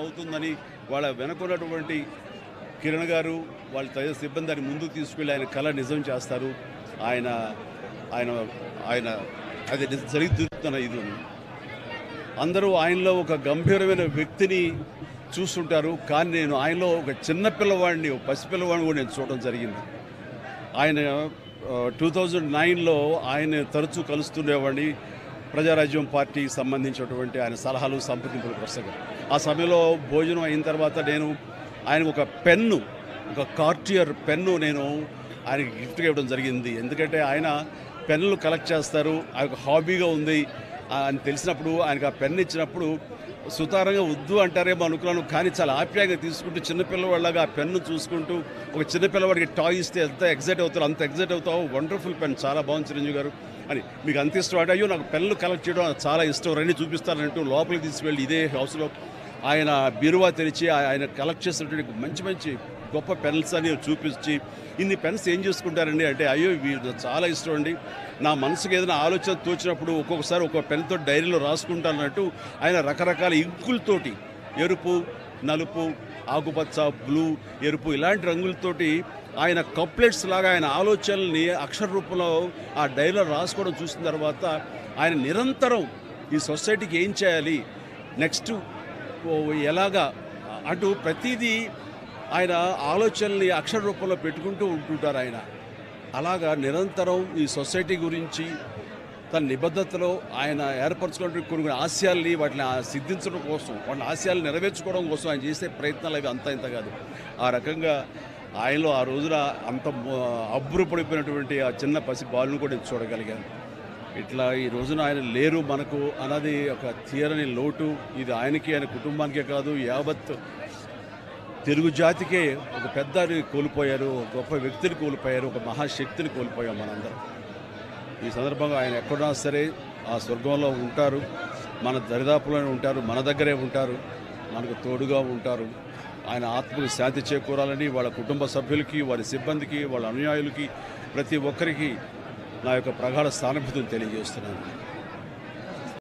అవుతుందని వాళ్ళ వెనుకున్నటువంటి కిరణ్ గారు వాళ్ళ తదితర సిబ్బందిని ముందుకు తీసుకెళ్ళి ఆయన కళ నిజం చేస్తారు. ఆయన ఆయన ఆయన అది జరుగుతున్న ఇది అందరూ ఆయనలో ఒక గంభీరమైన వ్యక్తిని చూస్తుంటారు. కానీ నేను ఆయనలో ఒక చిన్న పిల్లవాడిని, ఒక పసిపిల్లవాడిని కూడా నేను చూడడం జరిగింది. ఆయన 2009లో ఆయన తరచూ కలుస్తుండేవాడిని. ప్రజారాజ్యం పార్టీకి సంబంధించినటువంటి ఆయన సలహాలు సంప్రదింపుల పుస్తకం. ఆ సమయంలో భోజనం అయిన తర్వాత నేను ఆయన ఒక పెన్ను, ఒక కార్టియర్ పెన్ను నేను ఆయనకి గిఫ్ట్గా ఇవ్వడం జరిగింది. ఎందుకంటే ఆయన పెన్నులు కలెక్ట్ చేస్తారు, ఆయన హాబీగా ఉంది అని తెలిసినప్పుడు ఆయనకు ఆ పెన్ను ఇచ్చినప్పుడు సుతారంగా వద్దు అంటారేమో అనుకున్నాను. కానీ చాలా ఆప్యాయంగా తీసుకుంటూ చిన్నపిల్లవాళ్ళగా ఆ పెన్ను చూసుకుంటూ ఒక చిన్నపిల్లవాడికి టాయ్ ఇస్తే ఎంత ఎగ్జైట్ అవుతారు, అంత ఎగ్జైట్ అవుతావు. వండర్ఫుల్ పెన్, చాలా బాగుంది చిరంజీవి గారు అని. మీకు అంత ఇష్టం అంటే, అయ్యో నాకు పెన్నులు కలెక్ట్ చేయడం చాలా ఇష్టం, రండి చూపిస్తానంటూ లోపలికి తీసుకువెళ్ళి ఇదే హౌస్లో ఆయన బీరువా తెరిచి ఆయన కలెక్ట్ చేసినటువంటి మంచి మంచి గొప్ప పెన్స్ అని చూపించి, ఇన్ని పెన్స్ ఏం చేసుకుంటారండి అంటే, అయ్యో ఇవి చాలా ఇష్టం అండి, నా మనసుకు ఏదైనా ఆలోచన తోచినప్పుడు ఒక్కొక్కసారి ఒక్కొక్క పెన్తో డైరీలో రాసుకుంటానన్నట్టు ఆయన రకరకాల ఇంకులతోటి, ఎరుపు, నలుపు, ఆకుపచ్చ, బ్లూ, ఎరుపు ఇలాంటి రంగులతోటి ఆయన కప్లెట్స్ లాగా ఆయన ఆలోచనల్ని అక్షర రూపంలో ఆ డైరీలో రాసుకోవడం చూసిన తర్వాత ఆయన నిరంతరం ఈ సొసైటీకి ఏం చేయాలి, నెక్స్ట్ ఎలాగా అటు ప్రతిదీ ఆయన ఆలోచనల్ని అక్షర రూపంలో పెట్టుకుంటూ ఉంటుంటారు. ఆయన అలాగా నిరంతరం ఈ సొసైటీ గురించి తన నిబద్ధతలో ఆయన ఏర్పరచుకున్న కొన్ని ఆశయాల్ని వాటిని సిద్ధించడం కోసం, వాటిని ఆశయాలు నెరవేర్చుకోవడం కోసం ఆయన చేసే ప్రయత్నాలు అవి అంతా ఇంత కాదు. ఆ రకంగా ఆయనలో ఆ రోజున అంత అబ్బురపడిపోయినటువంటి ఆ చిన్న పసి బాలును కూడా నేను చూడగలిగాను. ఇట్లా ఈ రోజున ఆయన లేరు మనకు అన్నది ఒక తీరని లోటు. ఇది ఆయనకి, ఆయన కుటుంబానికే కాదు, యావత్ తెలుగు జాతికే ఒక పెద్దని కోల్పోయారు, ఒక గొప్ప వ్యక్తిని కోల్పోయారు, ఒక మహాశక్తిని కోల్పోయాం మనందరం. ఈ సందర్భంగా ఆయన ఎక్కడున్నా సరే ఆ స్వర్గంలో ఉంటారు, మన దరిదాపులోనే ఉంటారు, మన దగ్గరే ఉంటారు, మనకు తోడుగా ఉంటారు. ఆయన ఆత్మకు శాంతి చేకూరాలని వాళ్ళ కుటుంబ సభ్యులకి, వారి సిబ్బందికి, వాళ్ళ అనుయాయులకి, ప్రతి ఒక్కరికి నా యొక్క ప్రగాఢ సానుభూతిని తెలియజేస్తున్నాను.